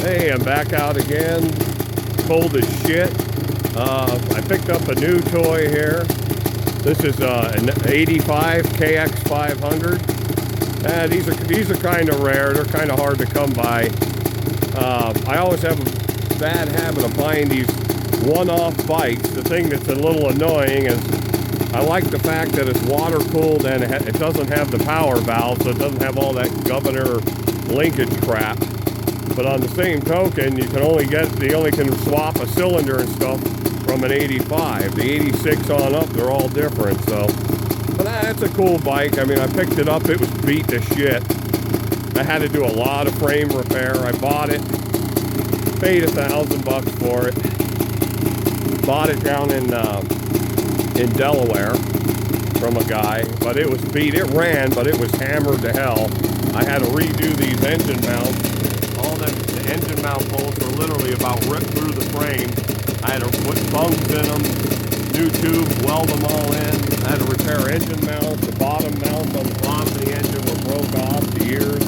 Hey, I'm back out again. Cold as shit. I picked up a new toy here. This is an 85 KX500. These are kind of rare. They're kind of hard to come by. I always have a bad habit of buying these one-off bikes. The thing that's a little annoying is I like the fact that it's water-cooled and it doesn't have the power valve, so it doesn't have all that governor linkage crap. But on the same token, you only can swap a cylinder and stuff from an 85. The 86 on up, they're all different. So, but that's a cool bike. I mean, I picked it up. It was beat to shit. I had to do a lot of frame repair. I bought it, paid $1,000 for it. Bought it down in Delaware from a guy, but it was beat. It ran, but it was hammered to hell. I had to redo these engine mounts. The engine mount bolts were literally about ripped through the frame. I had to put bungs in them, new tubes, weld them all in. I had to repair engine mounts. The bottom mounts on the bottom of the engine were broke off the ears.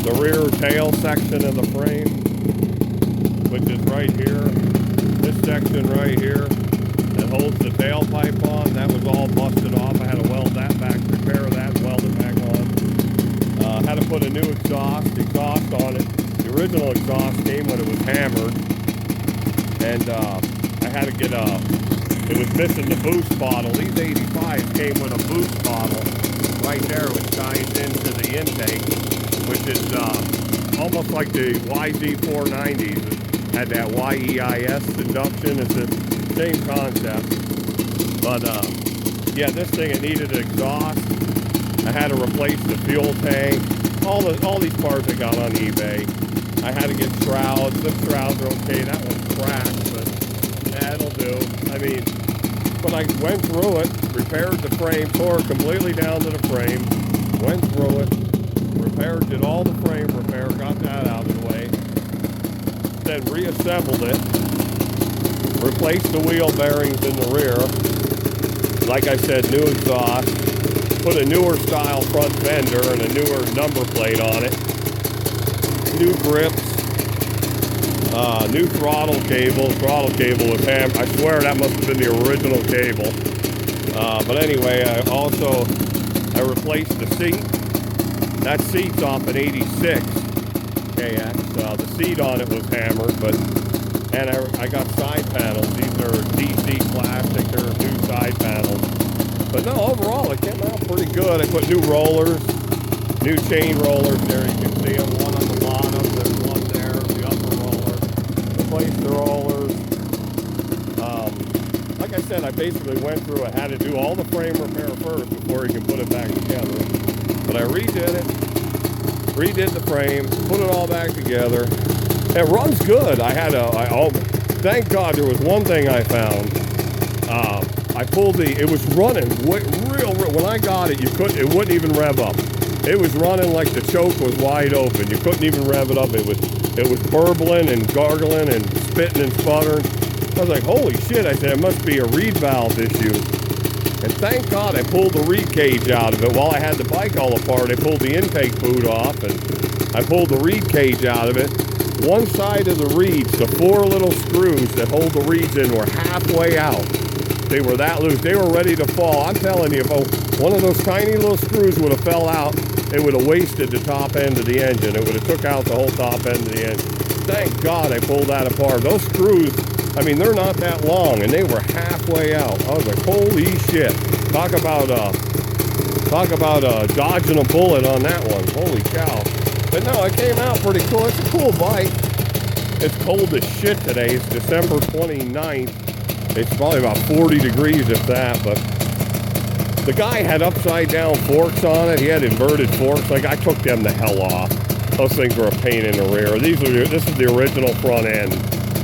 The rear tail section of the frame, which is right here. This section right here that holds the tailpipe on, that was all busted off. I had to weld that back, repair that, weld it back on. Had to put a new exhaust on it. The original exhaust came when it was hammered, and I had to get it was missing the boost bottle. These 85s came with a boost bottle right there, which ties into the intake, which is almost like the YZ490s. It had that YEIS induction. It's the same concept. But yeah, this thing, it needed an exhaust. I had to replace the fuel tank. All these parts I got on eBay. I had to get shrouds. The shrouds are okay. That one's cracked, but that'll do. I mean, but I went through it, repaired the frame, tore it completely down to the frame, went through it, did all the frame repair, got that out of the way, then reassembled it, replaced the wheel bearings in the rear. Like I said, new exhaust. Put a newer style front fender and a newer number plate on it. New grips. New throttle cable. Throttle cable was hammered. I swear that must have been the original cable. But anyway, I replaced the seat. That seat's off an 86 KX. The seat on it was hammered, and I got side panels. These are DC plastic. They're new side panels. But no, overall, it came out pretty good. I put new rollers, new chain rollers there. You can see them, one on the bottom, there's one there, the upper roller. Replaced the rollers. Like I said, I basically went through it, had to do all the frame repair first before you can put it back together. But I redid the frame, put it all back together. It runs good. Thank God there was one thing I found. It was running real. When I got it, it wouldn't even rev up. It was running like the choke was wide open. You couldn't even rev it up. It was burbling and gargling and spitting and sputtering. I was like, holy shit. I said, it must be a reed valve issue. And thank God I pulled the reed cage out of it. While I had the bike all apart, I pulled the intake boot off and I pulled the reed cage out of it. One side of the reeds, the 4 little screws that hold the reeds in, were halfway out. They were that loose. They were ready to fall. I'm telling you, if one of those tiny little screws would have fell out, it would have wasted the top end of the engine. It would have took out the whole top end of the engine. Thank God I pulled that apart. Those screws, I mean, they're not that long, and they were halfway out. I was like, holy shit. Talk about dodging a bullet on that one. Holy cow. But no, it came out pretty cool. It's a cool bike. It's cold as shit today. It's December 29th. It's probably about 40 degrees if that, but the guy had upside down forks on it. He had inverted forks. Like, I took them the hell off. Those things were a pain in the rear. This is the original front end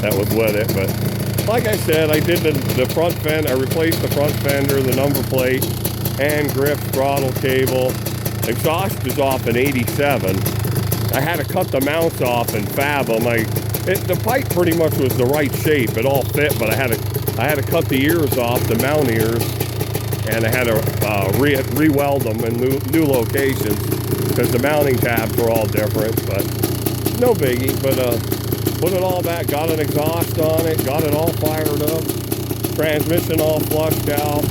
that was with it. But like I said, I did the front fender. I replaced the front fender, the number plate, hand grips, throttle cable. Exhaust is off an 87. I had to cut the mounts off and fab them. The pipe pretty much was the right shape. It all fit, but I had to cut the ears off, the mount ears, and I had to re-weld them in new locations because the mounting tabs were all different. But no biggie, but put it all back, got an exhaust on it, got it all fired up, transmission all flushed out.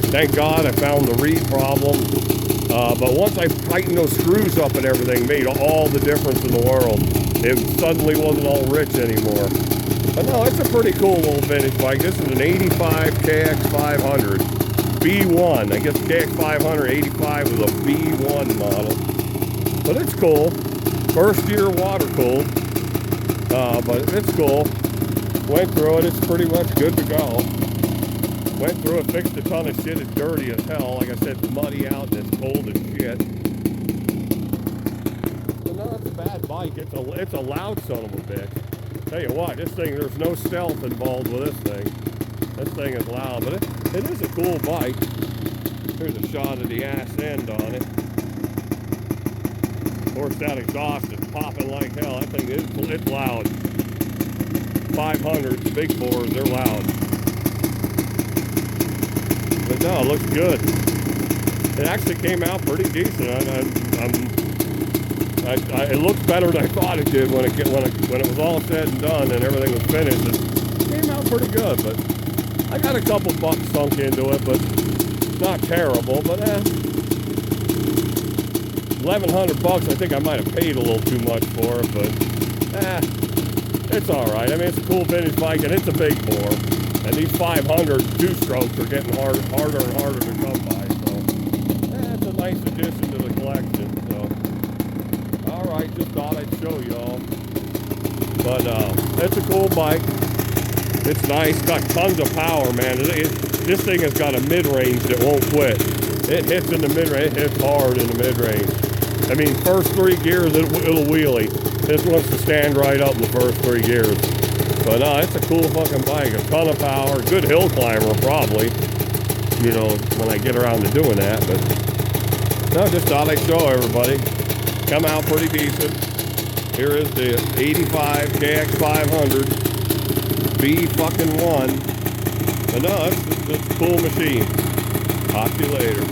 Thank God I found the reed problem. But once I tightened those screws up and everything, made all the difference in the world. It suddenly wasn't all rich anymore. But no, it's a pretty cool little vintage bike. This is an 85 KX500 B1. I guess KX500 85 was a B1 model. But it's cool. First year water cooled. But it's cool. Went through it. It's pretty much good to go. Went through it, fixed a ton of shit. It's dirty as hell. Like I said, it's muddy out and it's cold as shit. But no, it's a bad bike. It's a loud son of a bitch. Tell you what, this thing, there's no stealth involved with this thing. This thing is loud, but it is a cool bike. Here's a shot of the ass end on it. Of course, that exhaust is popping like hell. That thing it's loud. 500s, big fours, they're loud. But no, it looks good. It actually came out pretty decent. It looks better than I thought it did when it was all said and done and everything was finished. It came out pretty good, but I got a couple bucks sunk into it, but not terrible. But $1,100. I think I might have paid a little too much for it, but it's all right. I mean, it's a cool vintage bike and it's a big bore. And these 500 two-strokes are getting harder and harder to come by. So it's a nice addition to the collection. So all right, just thought I'd show y'all. But it's a cool bike. It's nice. Got tons of power, man. This thing has got a mid-range that won't quit. It hits in the mid-range. It hits hard in the mid-range. I mean, first 3 gears, it'll wheelie. This wants to stand right up in the first 3 gears. But no, it's a cool fucking bike. A ton of power. Good hill climber, probably. You know, when I get around to doing that. But no, just thought I'd show everybody. Come out pretty decent. Here is the 85 KX500 B1. But no, it's a cool machine. Talk to you later.